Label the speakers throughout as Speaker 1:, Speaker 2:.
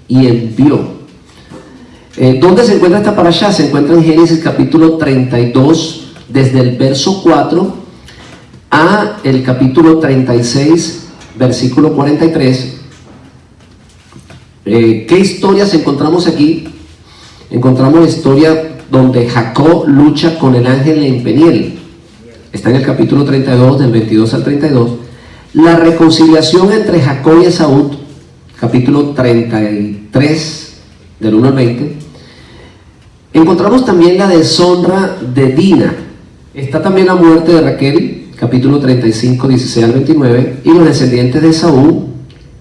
Speaker 1: y envió. ¿Dónde se encuentra esta parashá? Se encuentra en Génesis capítulo 32, desde el verso 4 a el capítulo 36, versículo 43. ¿Qué historias encontramos aquí? Encontramos la historia donde Jacob lucha con el ángel en Peniel. Está en el capítulo 32, del 22 al 32. La reconciliación entre Jacob y Esaú, capítulo 33, del 1 al 20. Encontramos también la deshonra de Dina. Está también la muerte de Raquel, capítulo 35, 16 al 29. Y los descendientes de Esaú,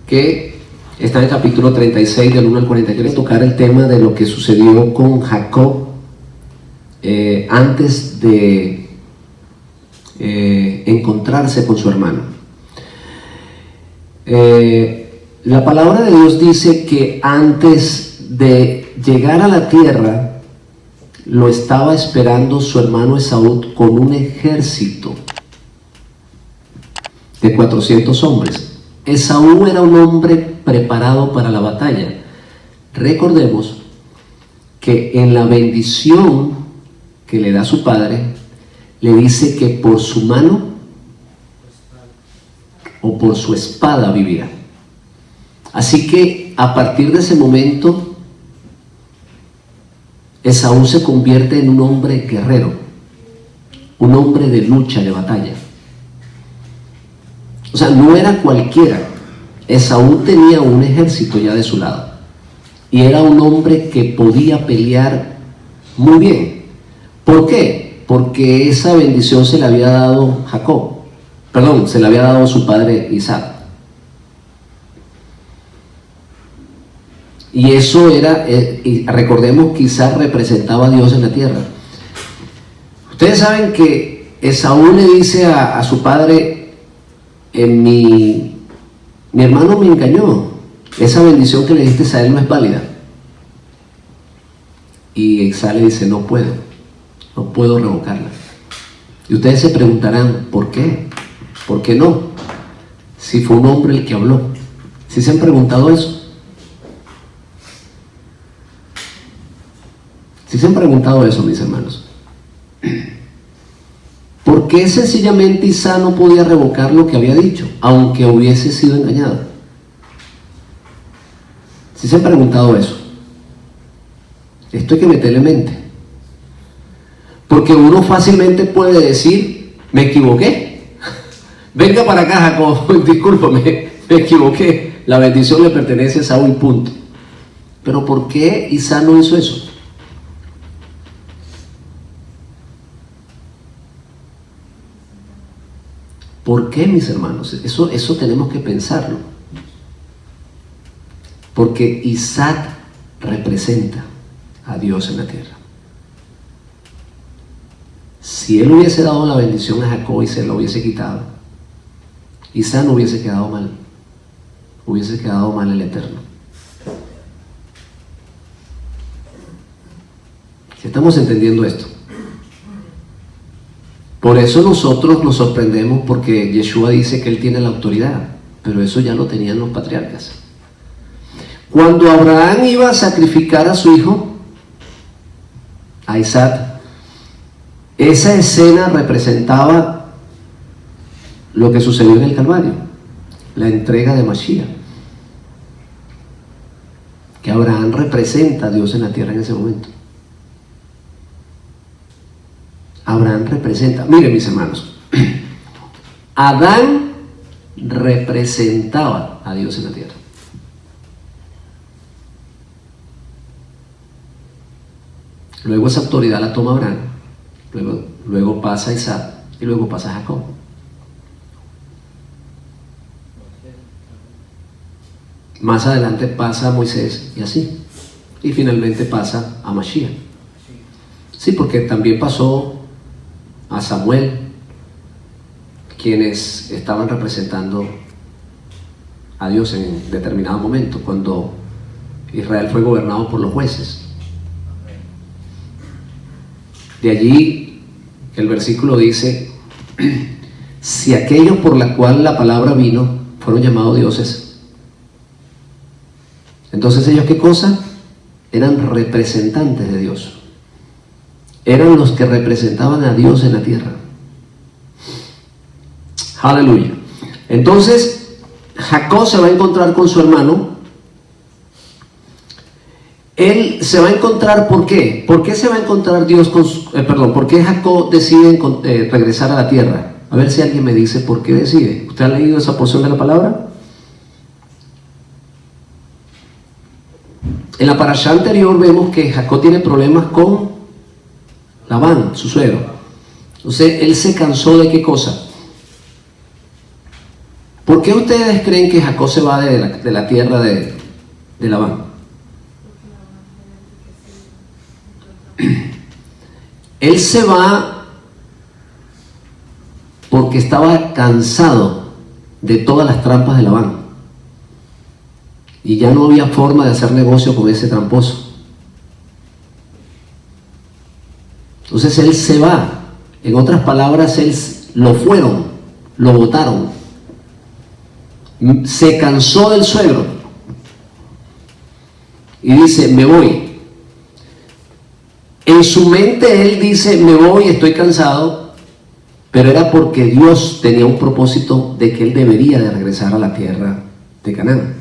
Speaker 1: que está en el capítulo 36, del 1 al 43. Tocar el tema de lo que sucedió con Jacob antes de encontrarse con su hermano. La palabra de Dios dice que antes de llegar a la tierra lo estaba esperando su hermano Esaú con un ejército de 400 hombres. Esaú era un hombre preparado para la batalla. Recordemos que en la bendición que le da su padre, le dice que por su mano o por su espada vivirá. Así que a partir de ese momento, Esaú se convierte en un hombre guerrero, un hombre de lucha, de batalla. O sea, no era cualquiera. Esaú tenía un ejército ya de su lado y era un hombre que podía pelear muy bien. ¿Por qué? Porque esa bendición se le había dado se le había dado su padre Isaac. Y eso era, recordemos, quizás representaba a Dios en la tierra. Ustedes saben que Esaú le dice a su padre, mi hermano me engañó, esa bendición que le diste a él no es válida. Y Isaac le dice, no puedo revocarla. Y ustedes se preguntarán, ¿por qué? ¿Por qué no? Si fue un hombre el que habló. ¿Sí se han preguntado eso? ¿Sí se han preguntado eso, mis hermanos? ¿Por qué sencillamente Isaac no podía revocar lo que había dicho, aunque hubiese sido engañado? ¿Sí se han preguntado eso? Esto hay que meterle mente. Porque uno fácilmente puede decir, me equivoqué. Venga para acá, Jacob, discúlpame, me equivoqué. La bendición le pertenece a Esaú y punto. Pero ¿por qué Isaac no hizo eso? ¿Por qué, mis hermanos? Eso tenemos que pensarlo. Porque Isaac representa a Dios en la tierra. Si él hubiese dado la bendición a Jacob y se la hubiese quitado, Isaac no hubiese quedado mal. Hubiese quedado mal el Eterno. ¿Sí estamos entendiendo esto? Por eso nosotros nos sorprendemos, porque Yeshua dice que él tiene la autoridad, pero eso ya lo tenían los patriarcas. Cuando Abraham iba a sacrificar a su hijo, a Isaac, esa escena representaba lo que sucedió en el Calvario, la entrega de Mashiach, que Abraham representa a Dios en la tierra en ese momento. Abraham representa, miren mis hermanos, Adán representaba a Dios en la tierra. Luego esa autoridad la toma Abraham, luego pasa Isaac y luego pasa Jacob. Más adelante pasa a Moisés y así, y finalmente pasa a Mashiach. Sí, porque también pasó a Samuel, quienes estaban representando a Dios en determinado momento, cuando Israel fue gobernado por los jueces. De allí el versículo dice, si aquellos por la cual la palabra vino fueron llamados dioses, Entonces ellos, ¿qué cosa? Eran representantes de Dios. Eran los que representaban a Dios en la tierra. Aleluya. Entonces Jacob se va a encontrar con su hermano. Él se va a encontrar, ¿por qué? ¿Por qué se va a encontrar Dios con ¿por qué Jacob decide regresar a la tierra? A ver si alguien me dice por qué decide. ¿Usted ha leído esa porción de la palabra? En la parashá anterior vemos que Jacob tiene problemas con Labán, su suegro. Entonces él se cansó de ¿qué cosa? ¿Por qué ustedes creen que Jacob se va de la tierra de Labán? Él se va porque estaba cansado de todas las trampas de Labán y ya no había forma de hacer negocio con ese tramposo. Entonces él se va. En otras palabras, lo botaron. Se cansó del suegro y dice, me voy. En su mente él dice, me voy, estoy cansado, pero era porque Dios tenía un propósito de que él debería de regresar a la tierra de Canaán.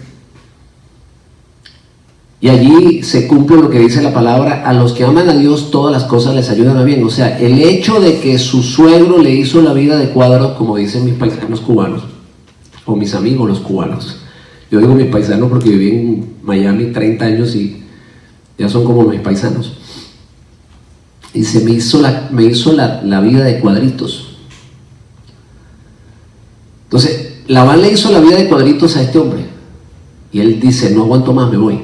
Speaker 1: Y allí se cumple lo que dice la palabra, a los que aman a Dios todas las cosas les ayudan a bien. O sea, el hecho de que su suegro le hizo la vida de cuadros, como dicen mis paisanos cubanos, o mis amigos los cubanos. Yo digo mis paisanos porque viví en Miami 30 años y ya son como mis paisanos. Y me hizo la vida de cuadritos. Entonces, Labán le hizo la vida de cuadritos a este hombre. Y él dice, no aguanto más, me voy.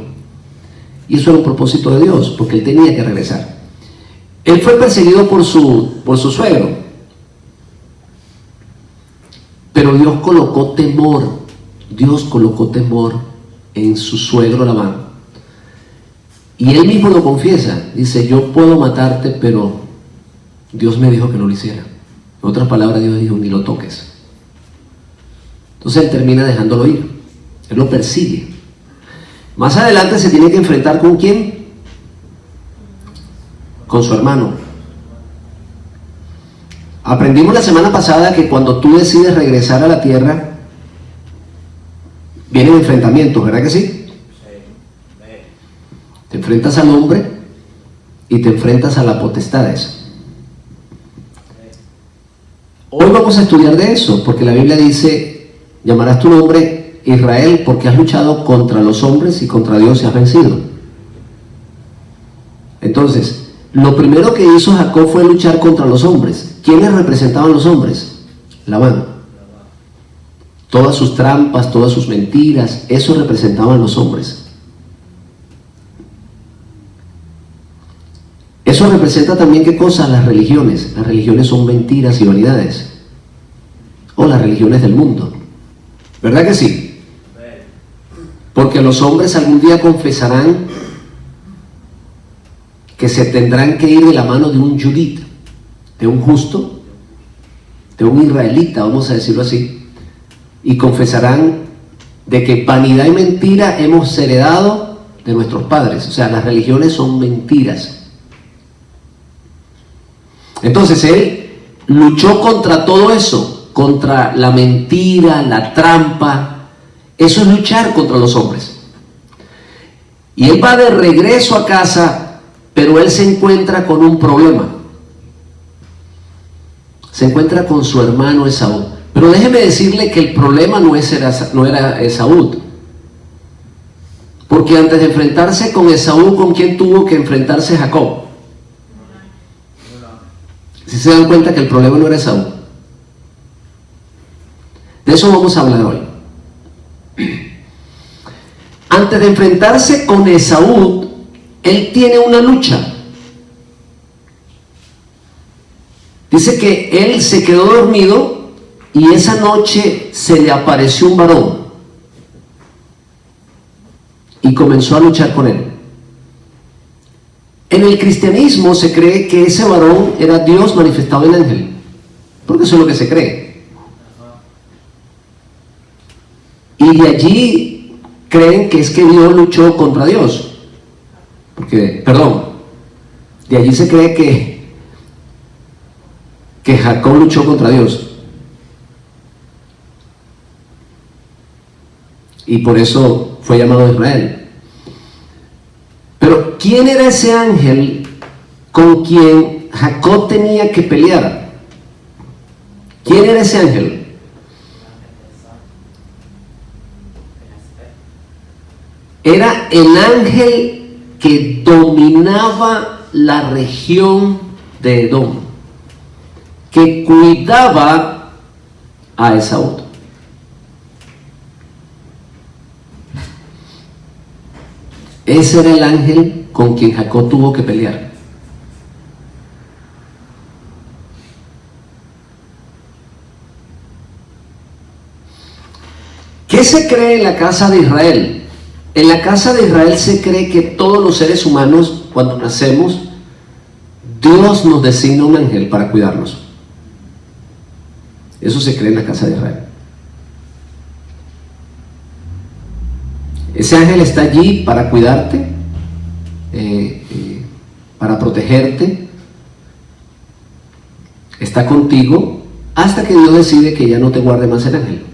Speaker 1: Y eso era un propósito de Dios, porque él tenía que regresar. Él fue perseguido por su suegro. Pero Dios colocó temor en su suegro Labán. Y él mismo lo confiesa, dice, yo puedo matarte, pero Dios me dijo que no lo hiciera. En otras palabras, Dios dijo, ni lo toques. Entonces él termina dejándolo ir. Él lo persigue. Más adelante se tiene que enfrentar ¿con quién? Con su hermano. Aprendimos la semana pasada que cuando tú decides regresar a la tierra, vienen enfrentamientos, ¿verdad que sí? Te enfrentas al hombre y te enfrentas a las potestades. Hoy vamos a estudiar de eso, porque la Biblia dice, llamarás tu nombre Israel, porque has luchado contra los hombres y contra Dios y has vencido. Entonces, lo primero que hizo Jacob fue luchar contra los hombres. ¿Quiénes representaban los hombres? Labán. Todas sus trampas, todas sus mentiras, eso representaban los hombres. Eso representa también ¿qué cosa? Las religiones. Las religiones son mentiras y vanidades. O las religiones del mundo. ¿Verdad que sí? Porque los hombres algún día confesarán que se tendrán que ir de la mano de un Judit, de un justo, de un israelita, vamos a decirlo así, y confesarán de que vanidad y mentira hemos heredado de nuestros padres. O sea, las religiones son mentiras. Entonces él luchó contra todo eso, contra la mentira, la trampa. Eso es luchar contra los hombres. Y él va de regreso a casa, pero él se encuentra con un problema. Se encuentra con su hermano Esaú. Pero déjeme decirle que el problema no era Esaú. Porque antes de enfrentarse con Esaú, ¿con quién tuvo que enfrentarse Jacob? Si se dan cuenta que el problema no era Esaú. De eso vamos a hablar hoy. Antes de enfrentarse con Esaú, él tiene una lucha. Dice que él se quedó dormido y esa noche se le apareció un varón y comenzó a luchar con él. En el cristianismo se cree que ese varón era Dios manifestado en ángel, porque eso es lo que se cree. Y de allí creen que es que Dios luchó contra Dios. Porque, perdón, de allí se cree que Jacob luchó contra Dios. Y por eso fue llamado Israel. Pero ¿quién era ese ángel con quien Jacob tenía que pelear? ¿Quién era ese ángel? Era el ángel que dominaba la región de Edom, que cuidaba a Esaú. Ese era el ángel con quien Jacob tuvo que pelear. ¿Qué se cree en la casa de Israel? En la casa de Israel se cree que todos los seres humanos, cuando nacemos, Dios nos designa un ángel para cuidarnos. Eso se cree en la casa de Israel. Ese ángel está allí para cuidarte, para protegerte. Está contigo hasta que Dios decide que ya no te guarde más el ángel.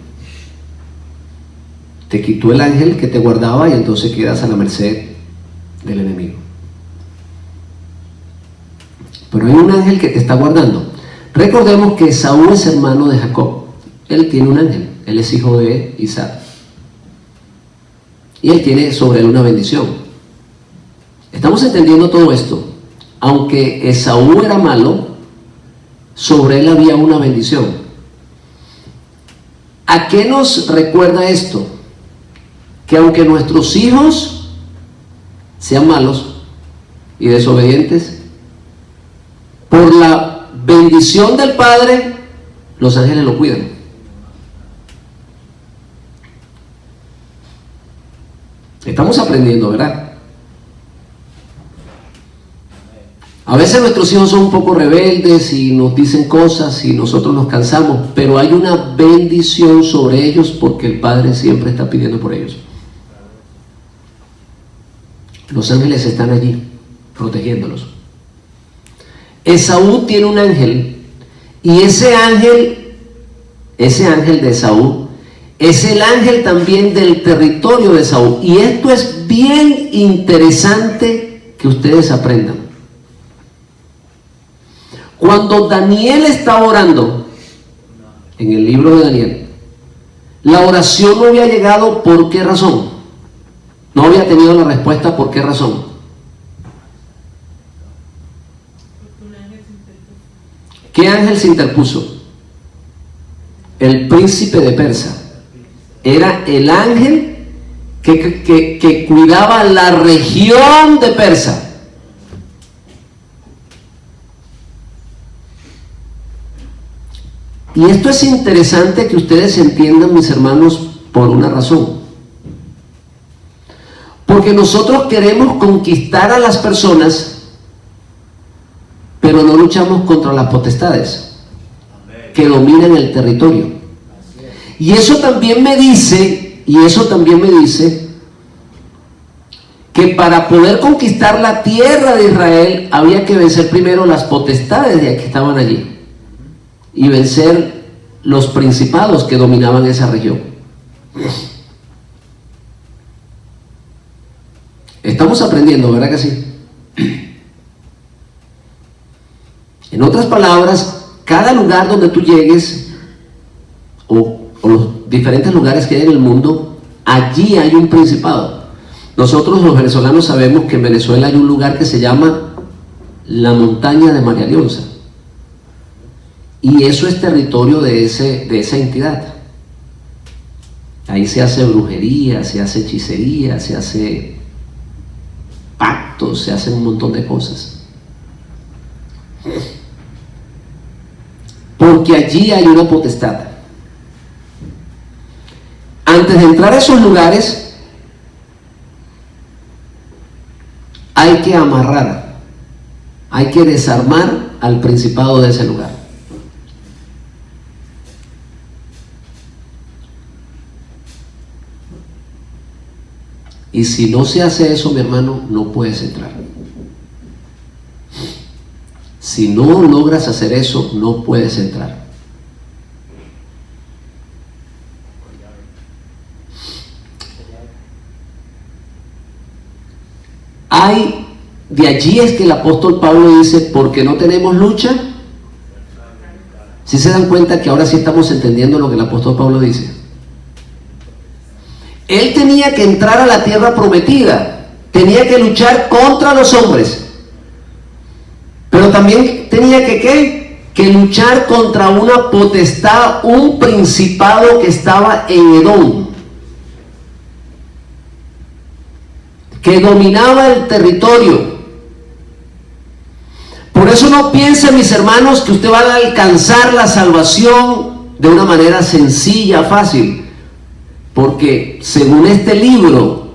Speaker 1: Te quitó el ángel que te guardaba y entonces quedas a la merced del enemigo. Pero hay un ángel que te está guardando. Recordemos que Esaú es hermano de Jacob. Él tiene un ángel. Él es hijo de Isaac. Y él tiene sobre él una bendición. Estamos entendiendo todo esto. Aunque Esaú era malo, sobre él había una bendición. ¿A qué nos recuerda esto? Que aunque nuestros hijos sean malos y desobedientes, por la bendición del Padre, los ángeles lo cuidan. Estamos aprendiendo, ¿verdad? A veces nuestros hijos son un poco rebeldes y nos dicen cosas y nosotros nos cansamos, pero hay una bendición sobre ellos porque el Padre siempre está pidiendo por ellos. Los ángeles están allí, protegiéndolos. Esaú tiene un ángel, y ese ángel de Esaú, es el ángel también del territorio de Esaú. Y esto es bien interesante que ustedes aprendan. Cuando Daniel estaba orando, en el libro de Daniel, la oración no había llegado, ¿por qué razón? No había tenido la respuesta, ¿por qué razón? ¿Qué ángel se interpuso? El príncipe de Persia. Era el ángel que cuidaba la región de Persia. Y esto es interesante que ustedes entiendan, mis hermanos, por una razón. Porque nosotros queremos conquistar a las personas, pero no luchamos contra las potestades que dominan el territorio. Y eso también me dice que para poder conquistar la tierra de Israel había que vencer primero las potestades que estaban allí y vencer los principados que dominaban esa región. Estamos aprendiendo, ¿verdad que sí? En otras palabras, cada lugar donde tú llegues, o los diferentes lugares que hay en el mundo, allí hay un principado. Nosotros los venezolanos sabemos que en Venezuela hay un lugar que se llama la montaña de María Leonza. Y eso es territorio de esa entidad. Ahí se hace brujería, se hace hechicería, se hace pactos, se hacen un montón de cosas. Porque allí hay una potestad. Antes de entrar a esos lugares, hay que amarrar, hay que desarmar al principado de ese lugar. Y si no se hace eso, mi hermano, no puedes entrar. Si no logras hacer eso, no puedes entrar. De allí es que el apóstol Pablo dice, porque no tenemos lucha. ¿Sí se dan cuenta que ahora sí estamos entendiendo lo que el apóstol Pablo dice? Él tenía que entrar a la tierra prometida, tenía que luchar contra los hombres, pero también tenía que luchar contra una potestad, un principado que estaba en Edom, que dominaba el territorio. Por eso no piensen, mis hermanos, que usted va a alcanzar la salvación de una manera sencilla, fácil, porque según este libro,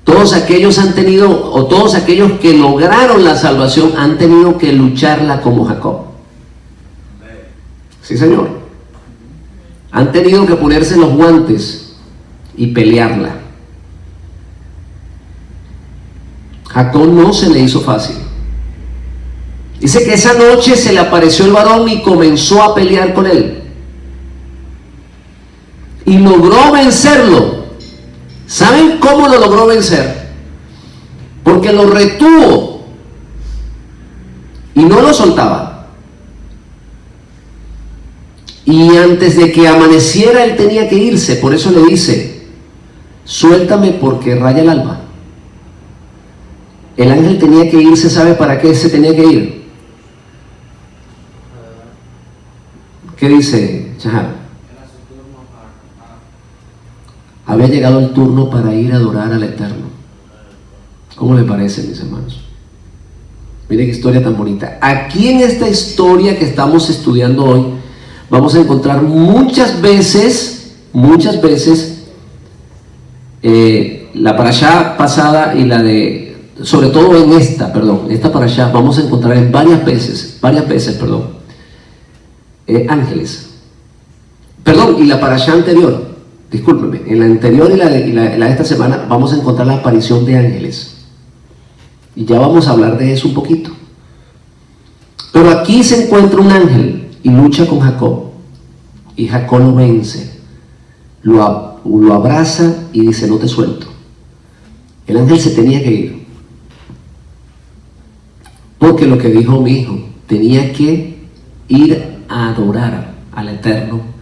Speaker 1: todos aquellos que lograron la salvación han tenido que lucharla como Jacob. Sí, señor. Han tenido que ponerse los guantes y pelearla. Jacob no se le hizo fácil. Dice que esa noche se le apareció el varón y comenzó a pelear con él. Y logró vencerlo. ¿Saben cómo lo logró vencer? Porque lo retuvo y no lo soltaba. Y antes de que amaneciera él tenía que irse. Por eso le dice, suéltame porque raya el alba. El ángel tenía que irse. ¿Sabe para qué se tenía que ir? ¿Qué dice Chahal? Había llegado el turno para ir a adorar al Eterno. ¿Cómo le parece, mis hermanos? Mire qué historia tan bonita. Aquí en esta historia que estamos estudiando hoy, vamos a encontrar muchas veces, la parashá pasada y la de, sobre todo en esta parashá, vamos a encontrar en varias veces, ángeles. Y la parashá anterior, discúlpeme, en la anterior y la de esta semana vamos a encontrar la aparición de ángeles. Y ya vamos a hablar de eso un poquito. Pero aquí se encuentra un ángel y lucha con Jacob. Y Jacob lo vence. Lo abraza y dice, no te suelto. El ángel se tenía que ir. Porque lo que dijo mi hijo, tenía que ir a adorar al Eterno.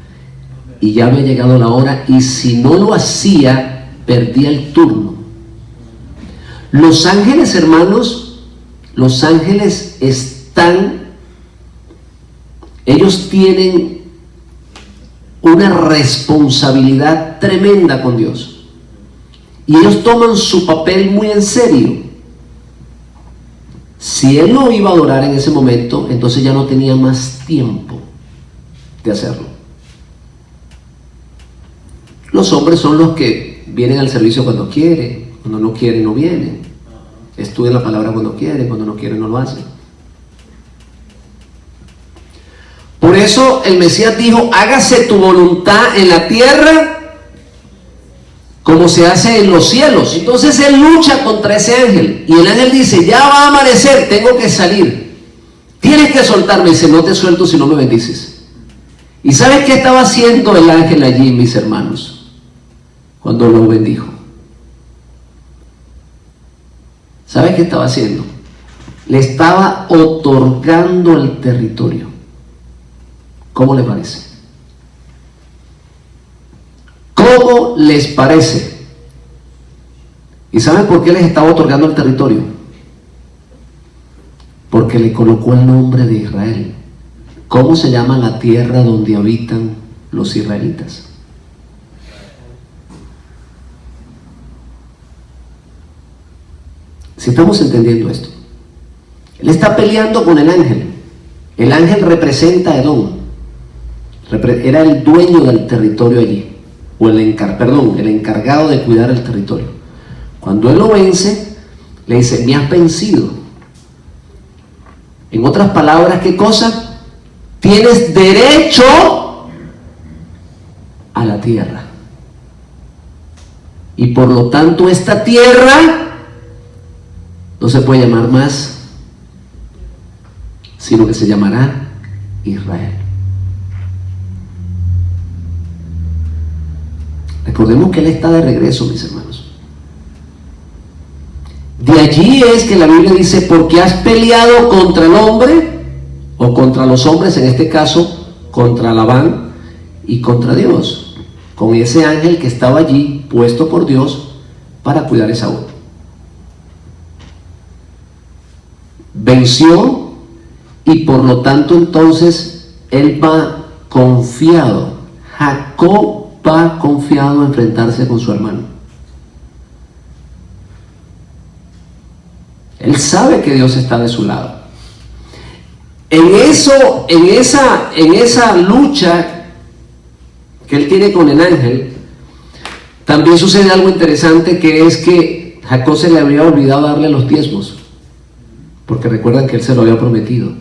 Speaker 1: Y ya había llegado la hora, y si no lo hacía, perdía el turno. Los ángeles, hermanos, ellos tienen una responsabilidad tremenda con Dios. Y ellos toman su papel muy en serio. Si él no iba a adorar en ese momento, entonces ya no tenía más tiempo de hacerlo. Los hombres son los que vienen al servicio cuando quieren, cuando no quieren no vienen. Estudian la palabra cuando quieren, cuando no quieren no lo hacen. Por eso el Mesías dijo, hágase tu voluntad en la tierra como se hace en los cielos. Entonces él lucha contra ese ángel y el ángel dice, ya va a amanecer, tengo que salir. Tienes que soltarme. Dice, no te suelto si no me bendices. ¿Y sabes qué estaba haciendo el ángel allí, mis hermanos? Cuando lo bendijo. ¿Sabes qué estaba haciendo? Le estaba otorgando el territorio. ¿Cómo le parece? ¿Cómo les parece? ¿Y saben por qué les estaba otorgando el territorio? Porque le colocó el nombre de Israel. ¿Cómo se llama la tierra donde habitan los israelitas? Si estamos entendiendo esto, él está peleando con el ángel. El ángel representa a Edom. Era el dueño del territorio allí, o el encargado de cuidar el territorio. Cuando él lo vence, le dice, me has vencido. En otras palabras, ¿qué cosa? Tienes derecho a la tierra. y por lo tanto esta tierra no se puede llamar más, sino que se llamará Israel. Recordemos que Él está de regreso, mis hermanos. De allí es que la Biblia dice, porque has peleado contra el hombre, o contra los hombres, en este caso, contra Labán y contra Dios, con ese ángel que estaba allí, puesto por Dios, para cuidar a Esaú. Venció, y por lo tanto entonces, él va confiado. Jacob va confiado a enfrentarse con su hermano. Él sabe que Dios está de su lado. En esa lucha que él tiene con el ángel, también sucede algo interesante, que es que Jacob se le había olvidado darle los diezmos, porque recuerdan que él se lo había prometido.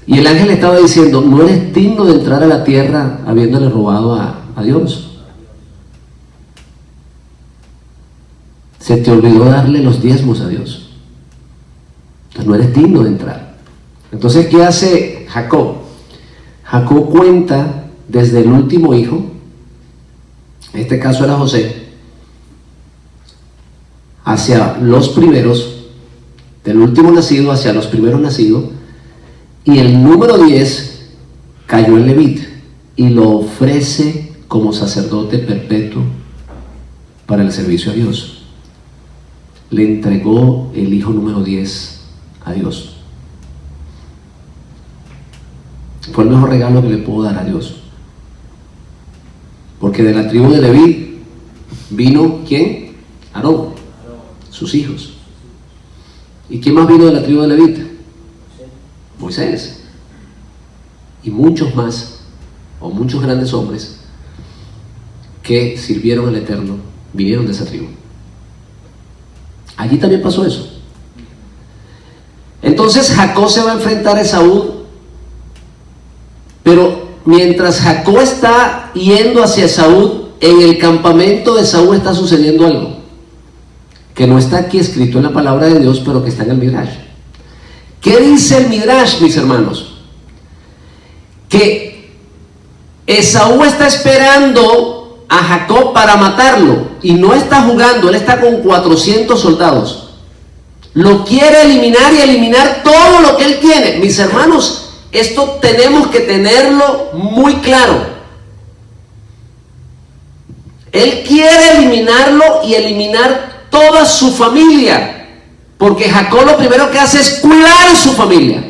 Speaker 1: Y el ángel le estaba diciendo, no eres digno de entrar a la tierra habiéndole robado a Dios. Se te olvidó darle los diezmos a Dios. Entonces no eres digno de entrar. Entonces, ¿qué hace Jacob? Jacob cuenta desde el último hijo, en este caso era José, hacia los primeros, del último nacido hacia los primeros nacidos, y el número 10 cayó en Levit y lo ofrece como sacerdote perpetuo para el servicio a Dios. Le entregó el hijo número 10 a Dios. Fue el mejor regalo que le puedo dar a Dios, porque de la tribu de Leví vino ¿quién? Aarón, sus hijos. ¿Y quién más vino de la tribu de Leví? Moisés. Y muchos más, o muchos grandes hombres que sirvieron al Eterno, vinieron de esa tribu. Allí también pasó eso. Entonces Jacob se va a enfrentar a Esaú, pero mientras Jacob está yendo hacia Esaú, en el campamento de Esaú está sucediendo algo que no está aquí escrito en la palabra de Dios, pero que está en el Midrash. ¿Qué dice el Midrash, mis hermanos? Que Esaú está esperando a Jacob para matarlo, y no está jugando, él está con 400 soldados. Lo quiere eliminar y eliminar todo lo que él tiene. Mis hermanos, esto tenemos que tenerlo muy claro. Él quiere eliminarlo y eliminar toda su familia, porque Jacob lo primero que hace es cuidar su familia.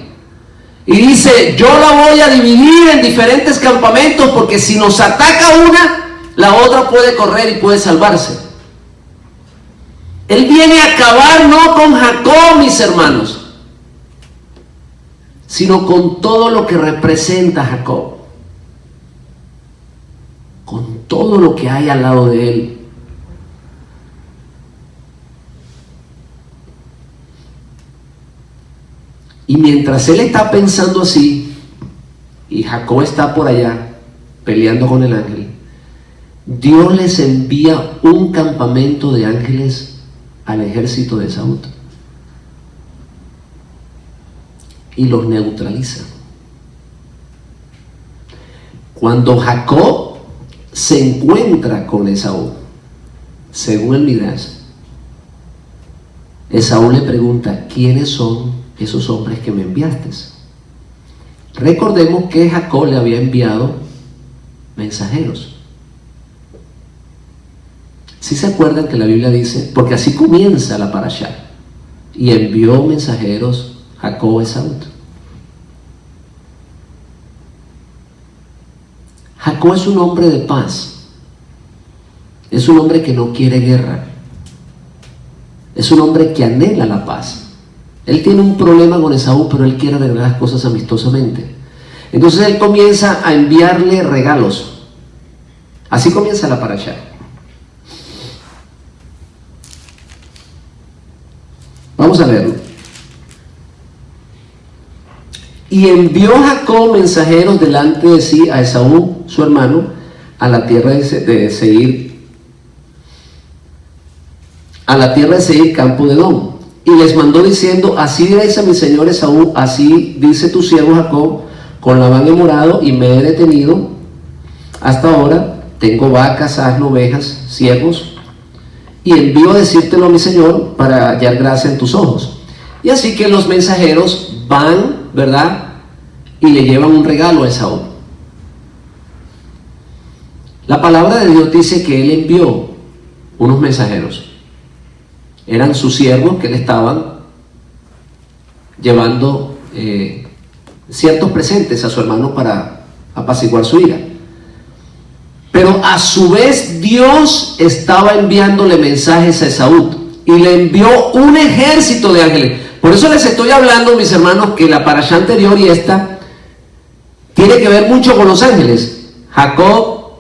Speaker 1: Y dice, yo la voy a dividir en diferentes campamentos, porque si nos ataca una, la otra puede correr y puede salvarse. Él viene a acabar no con Jacob, mis hermanos, sino con todo lo que representa Jacob, con todo lo que hay al lado de él. Y mientras él está pensando así, y Jacob está por allá peleando con el ángel, Dios les envía un campamento de ángeles al ejército de Esaú y los neutraliza. Cuando Jacob se encuentra con Esaú, según el Midrash, Esaú le pregunta, ¿quiénes son esos hombres que me enviaste? Recordemos que Jacob le había enviado mensajeros. ¿Sí se acuerdan que la Biblia dice? Porque así comienza la parashá. Y envió mensajeros Jacob a Esaú. Jacob es un hombre de paz. Es un hombre que no quiere guerra. Es un hombre que anhela la paz. Él tiene un problema con Esaú, pero él quiere arreglar las cosas amistosamente. Entonces él comienza a enviarle regalos. Así comienza la parashá. Vamos a verlo. Y envió Jacob mensajeros delante de sí a Esaú, su hermano, a la tierra de Seir, la tierra de Seir, campo de Edom. Y les mandó diciendo: así diréis a mi señor Esaú, así dice tu siervo Jacob, con Labán he morado y me he detenido hasta ahora, tengo vacas, asno, ovejas, siervos, y envío a decírtelo a mi señor para hallar gracia en tus ojos. Y así que los mensajeros van, ¿verdad?, y le llevan un regalo a Esaú. La palabra de Dios dice que él envió unos mensajeros. Eran sus siervos que le estaban llevando ciertos presentes a su hermano para apaciguar su ira. Pero a su vez Dios estaba enviándole mensajes a Esaú y le envió un ejército de ángeles. Por eso les estoy hablando, mis hermanos, que la parashá anterior y esta tiene que ver mucho con los ángeles. Jacob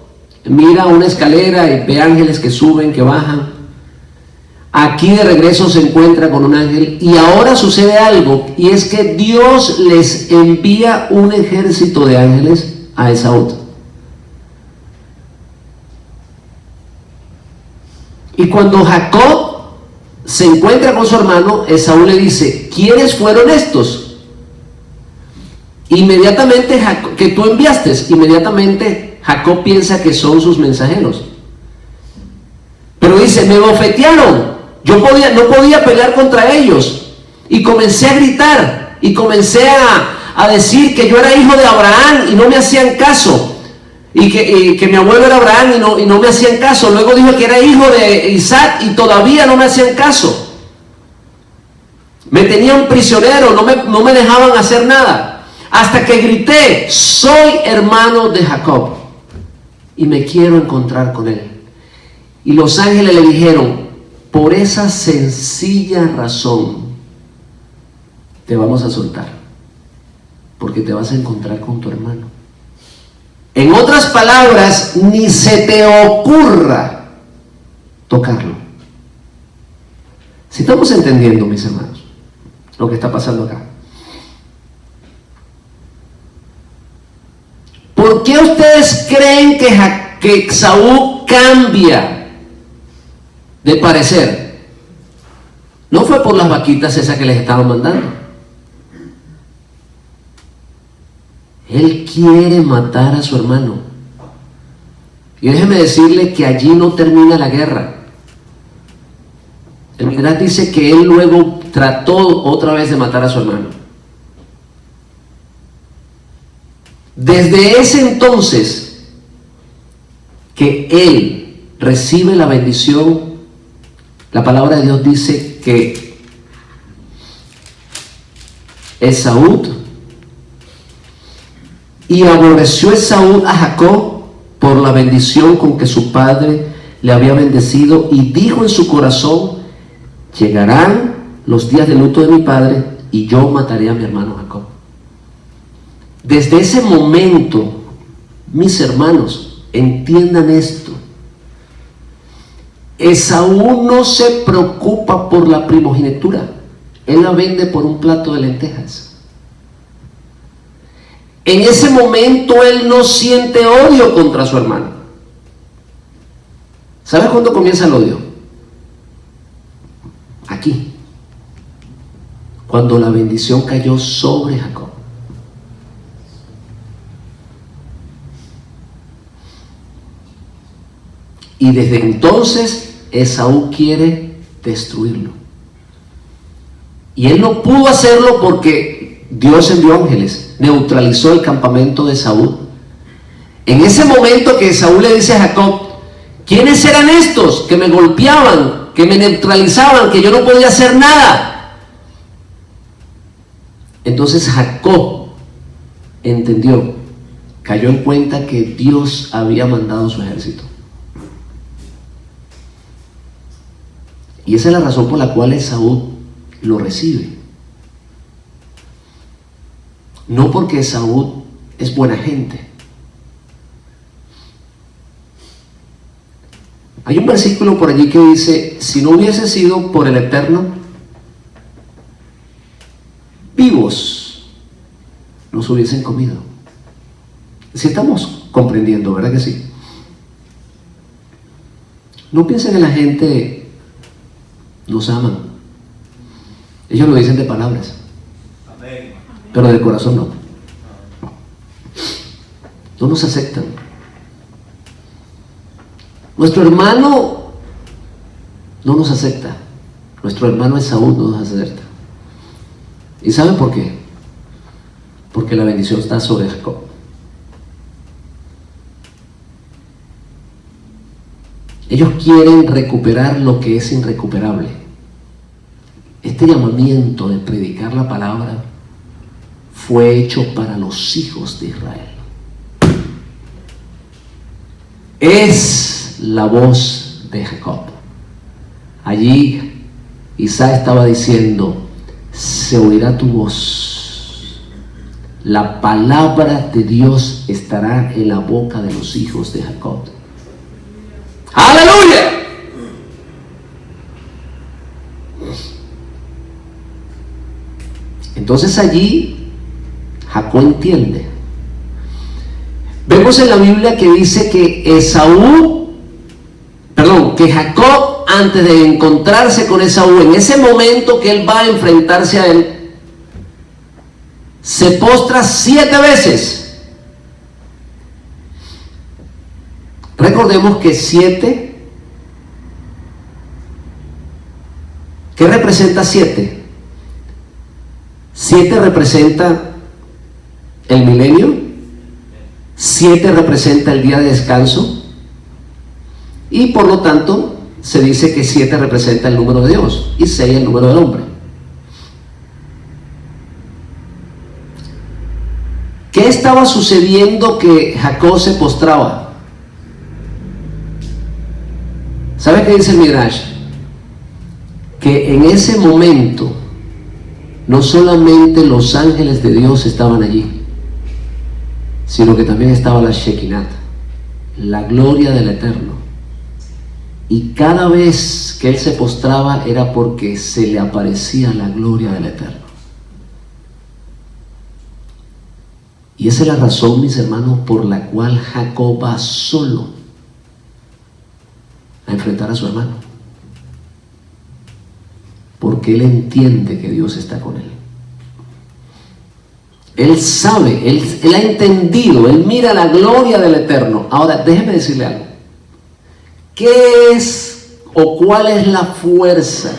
Speaker 1: mira una escalera y ve ángeles que suben, que bajan. Aquí de regreso se encuentra con un ángel y ahora sucede algo, y es que Dios les envía un ejército de ángeles a Esaú. Y cuando Jacob se encuentra con su hermano, Esaú le dice: ¿quiénes fueron estos? Inmediatamente que tú enviaste, inmediatamente Jacob piensa que son sus mensajeros. Pero dice: me bofetearon. Yo no podía pelear contra ellos. Y comencé a gritar. Y comencé a decir que yo era hijo de Abraham y no me hacían caso. Y que mi abuelo era Abraham y no me hacían caso. Luego dijo que era hijo de Isaac y todavía no me hacían caso. Me tenían prisionero, no me dejaban hacer nada. Hasta que grité: soy hermano de Jacob y me quiero encontrar con él. Y los ángeles le dijeron: por esa sencilla razón te vamos a soltar, porque te vas a encontrar con tu hermano. En otras palabras, ni se te ocurra tocarlo. Si estamos entendiendo, mis hermanos, lo que está pasando acá. ¿Por qué ustedes creen que Esaú cambia de parecer? No fue por las vaquitas esas que les estaban mandando. Él quiere matar a su hermano. Y déjeme decirle que allí no termina la guerra. El Midrash dice que él luego trató otra vez de matar a su hermano. Desde ese entonces que él recibe la bendición, la palabra de Dios dice que Esaú, y aborreció Esaú a Jacob por la bendición con que su padre le había bendecido, y dijo en su corazón: llegarán los días de luto de mi padre y yo mataré a mi hermano Jacob. Desde ese momento, mis hermanos, entiendan esto: Esaú no se preocupa por la primogenitura, él la vende por un plato de lentejas. En ese momento él no siente odio contra su hermano. ¿Sabes cuándo comienza el odio? Aquí, cuando la bendición cayó sobre Jacob. Y desde entonces Esaú quiere destruirlo. Y él no pudo hacerlo porque Dios envió ángeles, neutralizó el campamento de Esaú. En ese momento que Esaú le dice a Jacob: ¿quiénes eran estos que me golpeaban, que me neutralizaban, que yo no podía hacer nada? Entonces Jacob entendió, cayó en cuenta que Dios había mandado su ejército. Y esa es la razón por la cual Esaú lo recibe. No porque Esaú es buena gente. Hay un versículo por allí que dice: si no hubiese sido por el Eterno, vivos nos hubiesen comido. Si estamos comprendiendo, ¿verdad que sí? No piensen en la gente nos aman. Ellos lo dicen de palabras, pero del corazón no. No nos aceptan. Nuestro hermano no nos acepta. Nuestro hermano Esaú no nos acepta. ¿Y saben por qué? Porque la bendición está sobre Jacob. Ellos quieren recuperar lo que es irrecuperable. Este llamamiento de predicar la palabra fue hecho para los hijos de Israel. Es la voz de Jacob. Allí Isaías estaba diciendo: se oirá tu voz, la palabra de Dios estará en la boca de los hijos de Jacob. ¡Aleluya! Entonces allí Jacob entiende. Vemos en la Biblia que dice que que Jacob, antes de encontrarse con Esaú, en ese momento que él va a enfrentarse a él, se postra 7 veces. Recordemos que 7, ¿qué representa 7? 7 representa el milenio, 7 representa el día de descanso, y por lo tanto se dice que 7 representa el número de Dios y 6 el número del hombre. ¿Qué estaba sucediendo que Jacob se postraba? ¿Sabe qué dice el Midrash? Que en ese momento no solamente los ángeles de Dios estaban allí, sino que también estaba la Shekinah, la gloria del Eterno. Y cada vez que él se postraba era porque se le aparecía la gloria del Eterno. Y esa es la razón, mis hermanos, por la cual Jacob va solo a enfrentar a su hermano. Porque él entiende que Dios está con él. Él sabe, él ha entendido, él mira la gloria del Eterno. Ahora, déjeme decirle algo. ¿Qué es o cuál es la fuerza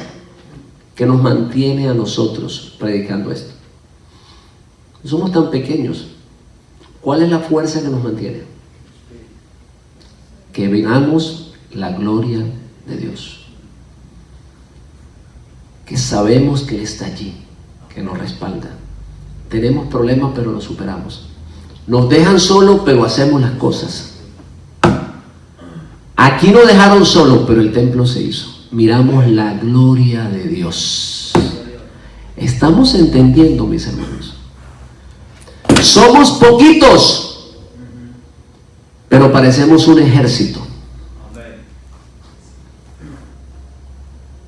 Speaker 1: que nos mantiene a nosotros predicando esto? Somos tan pequeños. ¿Cuál es la fuerza que nos mantiene? Que veamos la gloria de Dios. Que sabemos que Él está allí, que nos respalda. Tenemos problemas, pero los superamos. Nos dejan solos, pero hacemos las cosas. Aquí nos dejaron solos, pero el templo se hizo. Miramos la gloria de Dios. ¿Estamos entendiendo, mis hermanos? Somos poquitos, pero parecemos un ejército.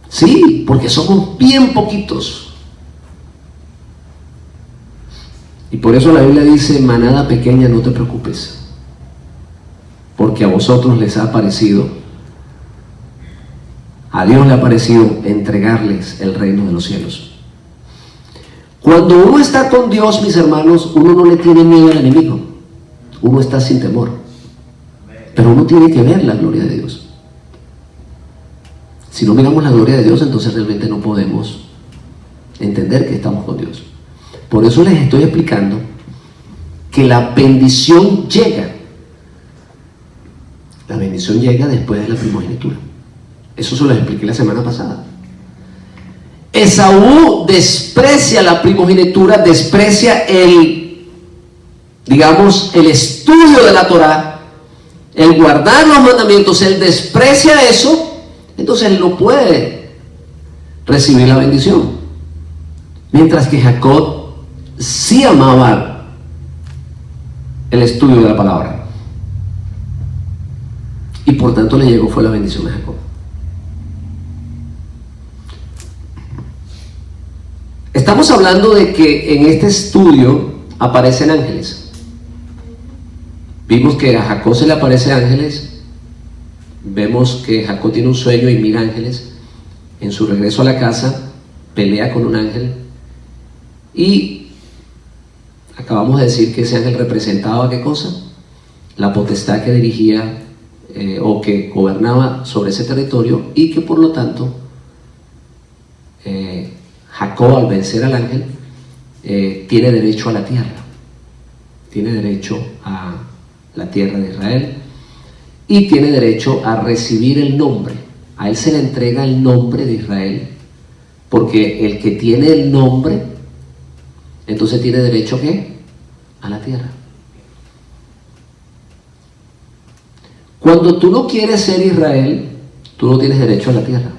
Speaker 1: Sí, porque somos bien poquitos. Y por eso la Biblia dice: manada pequeña, no te preocupes, porque a vosotros les ha parecido, a Dios le ha parecido entregarles el reino de los cielos. Cuando uno está con Dios, mis hermanos, uno no le tiene miedo al enemigo. Uno está sin temor. Pero uno tiene que ver la gloria de Dios. Si no miramos la gloria de Dios, entonces realmente no podemos entender que estamos con Dios. Por eso les estoy explicando que la bendición llega. La bendición llega después de la primogenitura. Eso se lo expliqué la semana pasada. Esaú desprecia la primogenitura, desprecia el estudio de la Torá, el guardar los mandamientos. Él desprecia eso, entonces él no puede recibir la bendición. Mientras que Jacob sí amaba el estudio de la palabra, y por tanto le llegó fue la bendición a Jacob. Estamos hablando de que en este estudio aparecen ángeles. Vimos que a Jacob se le aparecen ángeles. Vemos que Jacob tiene un sueño y mira ángeles. en su regreso a la casa, pelea con un ángel y acabamos de decir que ese ángel representaba ¿qué cosa? La potestad que dirigía o que gobernaba sobre ese territorio, y que por lo tanto Jacob, al vencer al ángel, tiene derecho a la tierra, tiene derecho a la tierra de Israel y tiene derecho a recibir el nombre. A él se le entrega el nombre de Israel, porque el que tiene el nombre entonces tiene derecho ¿qué? A la tierra. Cuando tú no quieres ser Israel, tú no tienes derecho a la tierra.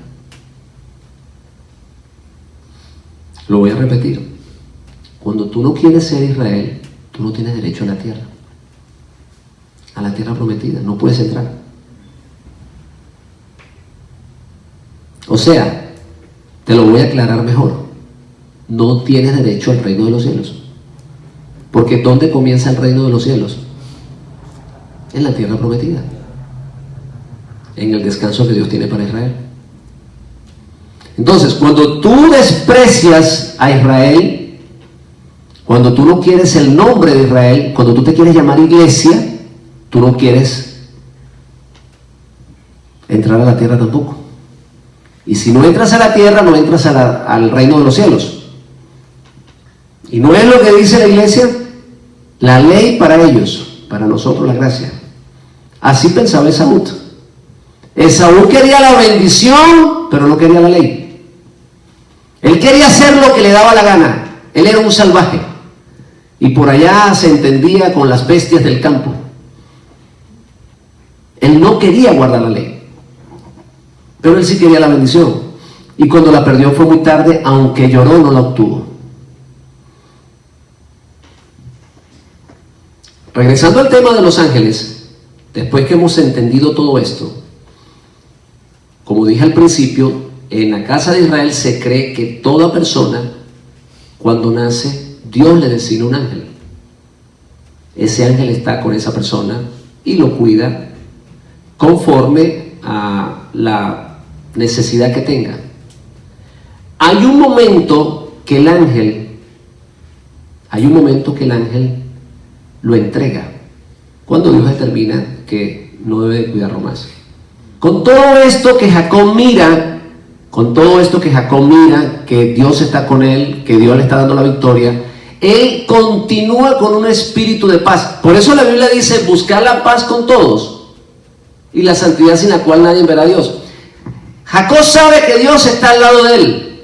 Speaker 1: Lo voy a repetir. Cuando tú no quieres ser Israel, tú no tienes derecho a la tierra prometida, no puedes entrar. O sea, te lo voy a aclarar mejor, no tienes derecho al reino de los cielos, porque ¿dónde comienza el reino de los cielos? En la tierra prometida, en el descanso que Dios tiene para Israel. Entonces, cuando tú desprecias a Israel, cuando tú no quieres el nombre de Israel, cuando tú te quieres llamar iglesia, tú no quieres entrar a la tierra tampoco. Y si no entras a la tierra, no entras al reino de los cielos. Y no es lo que dice la iglesia, la ley para ellos, para nosotros la gracia. Así pensaba Esaú. Esaú quería la bendición, pero no quería la ley. Él quería hacer lo que le daba la gana. Él era un salvaje. Y por allá se entendía con las bestias del campo. Él no quería guardar la ley, pero él sí quería la bendición. Y cuando la perdió fue muy tarde, aunque lloró, no la obtuvo. Regresando al tema de los ángeles, después que hemos entendido todo esto, como dije al principio, en la casa de Israel se cree que toda persona, cuando nace, Dios le designa un ángel. Ese ángel está con esa persona y lo cuida conforme a la necesidad que tenga. Hay un momento que el ángel lo entrega, cuando Dios determina que no debe de cuidarlo más. Con todo esto que Jacob mira, que Dios está con él, que Dios le está dando la victoria, él continúa con un espíritu de paz. Por eso la Biblia dice: buscar la paz con todos y la santidad, sin la cual nadie verá a Dios. Jacob sabe que Dios está al lado de él.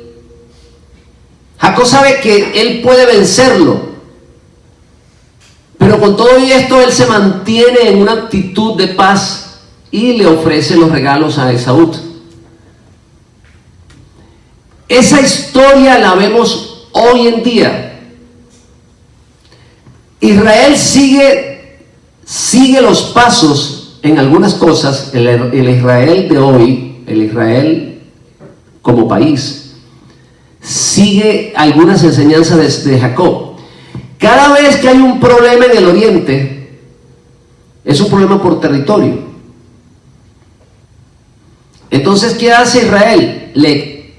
Speaker 1: Jacob sabe que él puede vencerlo. Pero con todo esto él se mantiene en una actitud de paz y le ofrece los regalos a Esaú. Esa historia la vemos hoy en día. Israel sigue los pasos en algunas cosas. El Israel de hoy, el Israel como país, sigue algunas enseñanzas de Jacob. Cada vez que hay un problema en el oriente, es un problema por territorio. Entonces, ¿qué hace Israel? Le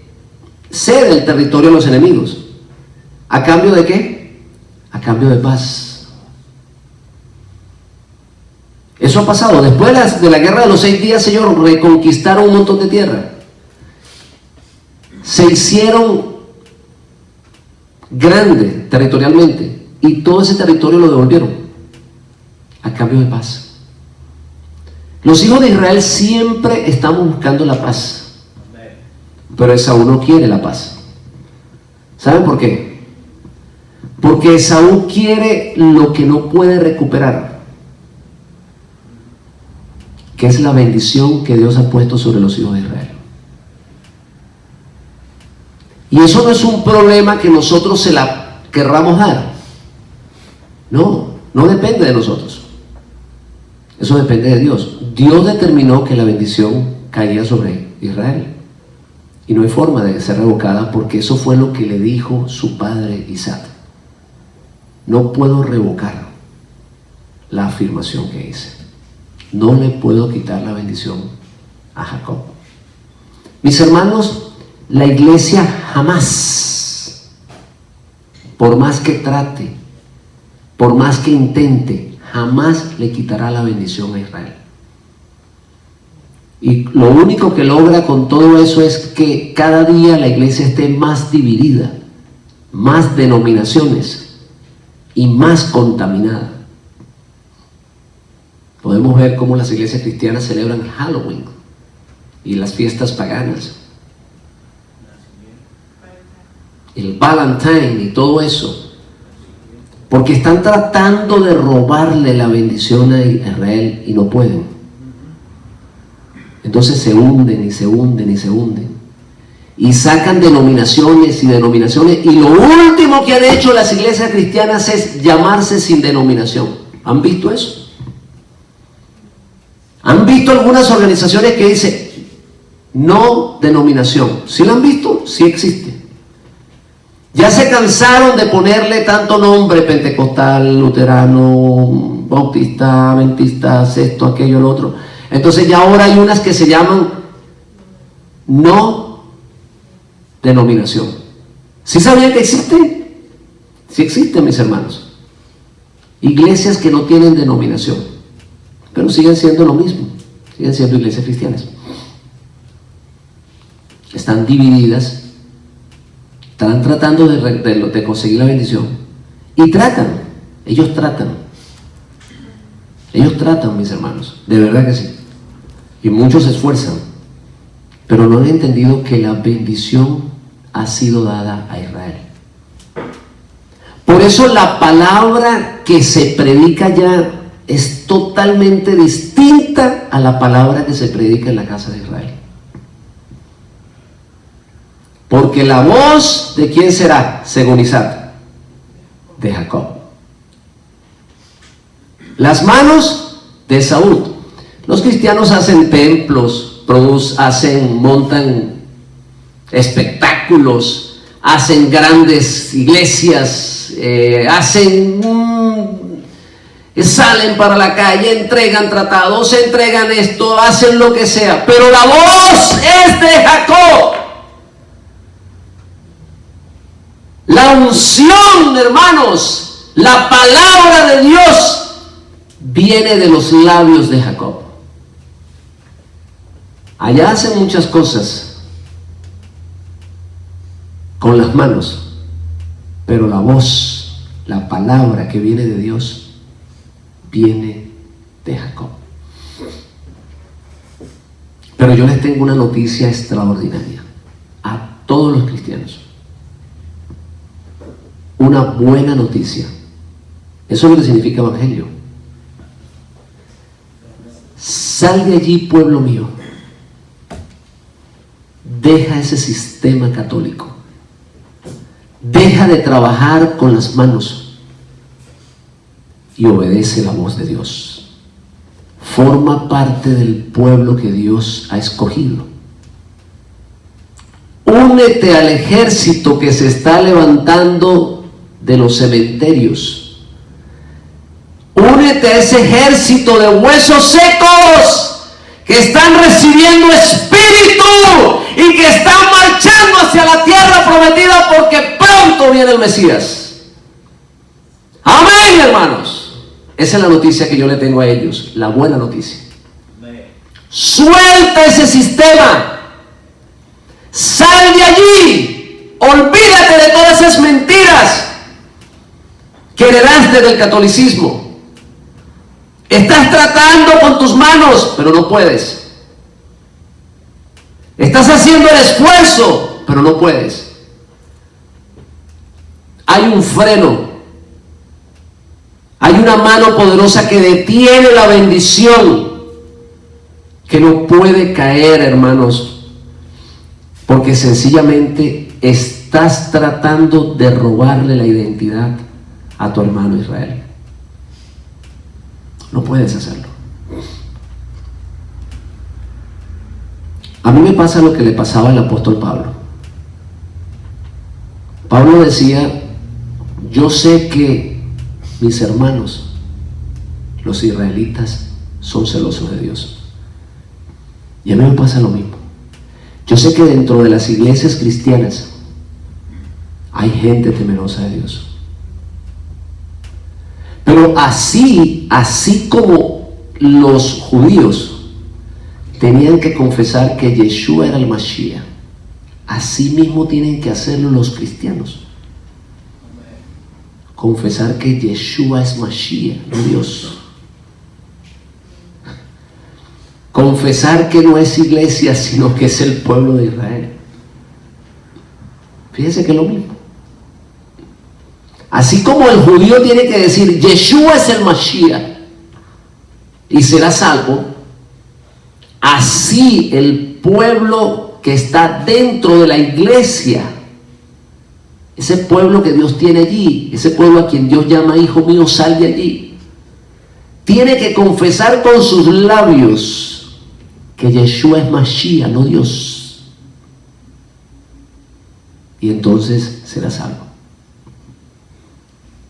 Speaker 1: cede el territorio a los enemigos. ¿A cambio de qué? A cambio de paz. Eso ha pasado. Después de la guerra de los 6 días, Señor, reconquistaron un montón de tierra. Se hicieron grandes territorialmente. Y todo ese territorio lo devolvieron a cambio de paz. Los hijos de Israel siempre estamos buscando la paz, pero Esaú no quiere la paz. ¿Saben por qué? Porque Esaú quiere lo que no puede recuperar, que es la bendición que Dios ha puesto sobre los hijos de Israel. Y eso no es un problema que nosotros se la querramos dar. No depende de nosotros. Eso depende de Dios. Dios determinó que la bendición caía sobre Israel. Y no hay forma de ser revocada, porque eso fue lo que le dijo su padre Isaac. No puedo revocar la afirmación que hice. No le puedo quitar la bendición a Jacob. Mis hermanos, La iglesia jamás, por más que trate, por más que intente, jamás le quitará la bendición a Israel. Y lo único que logra con todo eso es que cada día la iglesia esté más dividida, más denominaciones y más contaminada. Podemos ver cómo las iglesias cristianas celebran Halloween y las fiestas paganas, el Valentine y todo eso, porque están tratando de robarle la bendición a Israel y no pueden. Entonces se hunden y se hunden y se hunden y sacan denominaciones y denominaciones, y lo último que han hecho las iglesias cristianas es llamarse sin denominación. ¿Han visto eso? ¿Han visto algunas organizaciones que dicen no denominación? ¿Sí lo han visto? Sí existe. Ya se cansaron de ponerle tanto nombre: pentecostal, luterano, bautista, adventista, esto, aquello, lo otro. Entonces ya ahora hay unas que se llaman no denominación. ¿Sí sabían que existen? Sí existen, mis hermanos. Iglesias que no tienen denominación, pero siguen siendo lo mismo, siguen siendo iglesias cristianas. Están divididas, están tratando de conseguir la bendición, y ellos tratan, mis hermanos, de verdad que sí, y muchos se esfuerzan, pero no han entendido que la bendición ha sido dada a Israel. Por eso la palabra que se predica ya es totalmente distinta a la palabra que se predica en la casa de Israel. Porque la voz ¿de quién será? Según Isaac, de Jacob. Las manos de Esaú. Los cristianos hacen templos, montan espectáculos, hacen grandes iglesias, salen para la calle, entregan tratados, entregan esto, hacen lo que sea, pero la voz es de Jacob. La unción, hermanos, la palabra de Dios viene de los labios de Jacob. Allá hacen muchas cosas con las manos, pero la voz, la palabra que viene de Dios, viene de Jacob. Pero yo les tengo una noticia extraordinaria a todos los cristianos. Una buena noticia. Eso es lo que significa evangelio. Sal de allí, pueblo mío. Deja ese sistema católico. Deja de trabajar con las manos y obedece la voz de Dios. Forma parte del pueblo que Dios ha escogido. Únete al ejército que se está levantando de los cementerios. Únete a ese ejército de huesos secos que están recibiendo espíritu y que están marchando hacia la tierra prometida, porque pronto viene el Mesías. Amén, hermanos. Esa es la noticia que yo le tengo a ellos, la buena noticia. Suelta ese sistema. Sal de allí. Olvídate de todas esas mentiras que heredaste del catolicismo. Estás tratando con tus manos, pero no puedes. Estás haciendo el esfuerzo, pero no puedes. Hay un freno. Hay una mano poderosa que detiene la bendición, que no puede caer, hermanos, porque sencillamente estás tratando de robarle la identidad a tu hermano Israel. No puedes hacerlo. A mí me pasa lo que le pasaba al apóstol Pablo. Pablo decía: yo sé que mis hermanos, los israelitas, son celosos de Dios. Y a mí me pasa lo mismo. Yo sé que dentro de las iglesias cristianas hay gente temerosa de Dios. Pero así como los judíos tenían que confesar que Yeshua era el Mashiach, así mismo tienen que hacerlo los cristianos. Confesar que Yeshua es Mashiach, no Dios. Confesar que no es iglesia, sino que es el pueblo de Israel. Fíjense que es lo mismo. Así como el judío tiene que decir Yeshua es el Mashiach y será salvo, así el pueblo que está dentro de la iglesia, ese pueblo que Dios tiene allí, ese pueblo a quien Dios llama hijo mío, sal de allí, tiene que confesar con sus labios que Yeshua es Mashiach, no Dios, y entonces será salvo.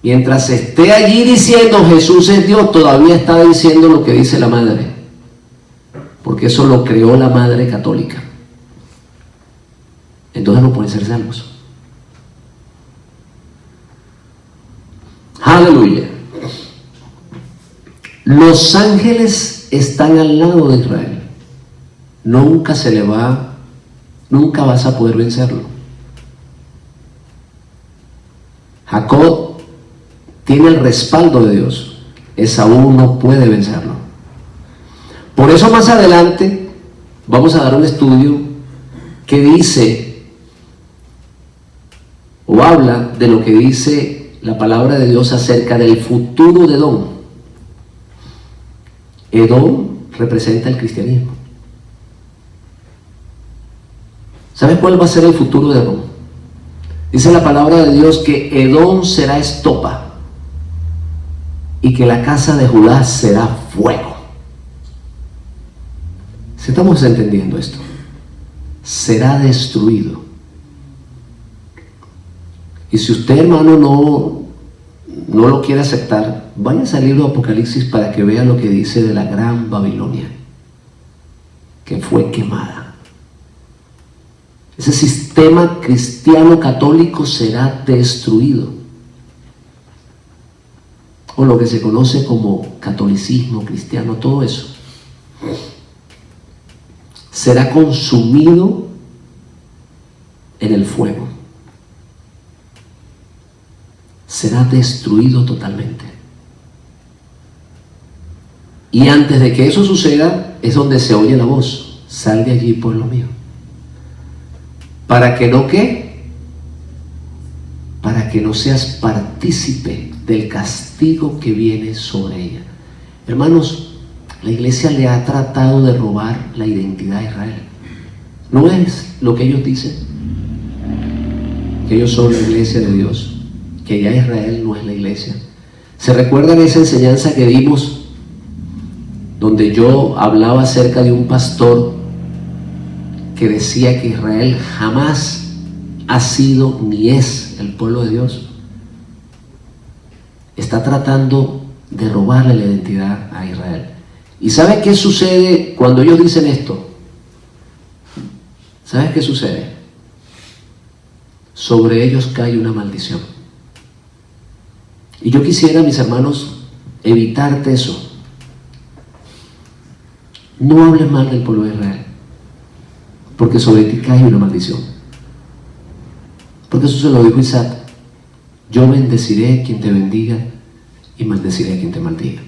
Speaker 1: Mientras esté allí diciendo Jesús es Dios, todavía está diciendo lo que dice la madre, porque eso lo creó la madre católica. Entonces no pueden ser salvos. Aleluya. Los ángeles están al lado de Israel. Nunca vas a poder vencerlo. Jacob tiene el respaldo de Dios. Esaú no puede vencerlo. Por eso más adelante vamos a dar un estudio que dice o habla de lo que dice la palabra de Dios acerca del futuro de Edom. Edom representa el cristianismo. ¿Sabes cuál va a ser el futuro de Edom? Dice la palabra de Dios que Edom será estopa y que la casa de Judá será fuego. ¿Sí estamos entendiendo esto? Será destruido. Y si usted, hermano, no lo quiere aceptar, vaya al libro de Apocalipsis para que vea lo que dice de la gran Babilonia, que fue quemada. Ese sistema cristiano católico será destruido, o lo que se conoce como catolicismo cristiano, todo eso será consumido en el fuego. Será destruido totalmente. Y antes de que eso suceda, es donde se oye la voz: sal de allí, pueblo mío. ¿Para que no qué? Para que no seas partícipe del castigo que viene sobre ella. Hermanos, la iglesia le ha tratado de robar la identidad a Israel. ¿No es lo que ellos dicen? Que ellos son la iglesia de Dios, que ya Israel no es la iglesia. ¿Se recuerdan esa enseñanza que dimos, donde yo hablaba acerca de un pastor que decía que Israel jamás ha sido ni es el pueblo de Dios? Está tratando de robarle la identidad a Israel. ¿Y sabe qué sucede cuando ellos dicen esto? ¿Sabes qué sucede? Sobre ellos cae una maldición. Y yo quisiera, mis hermanos, evitarte eso. No hables mal del pueblo de Israel, porque sobre ti cae una maldición. Porque eso se lo dijo Isaac: yo bendeciré a quien te bendiga y maldeciré a quien te maldiga.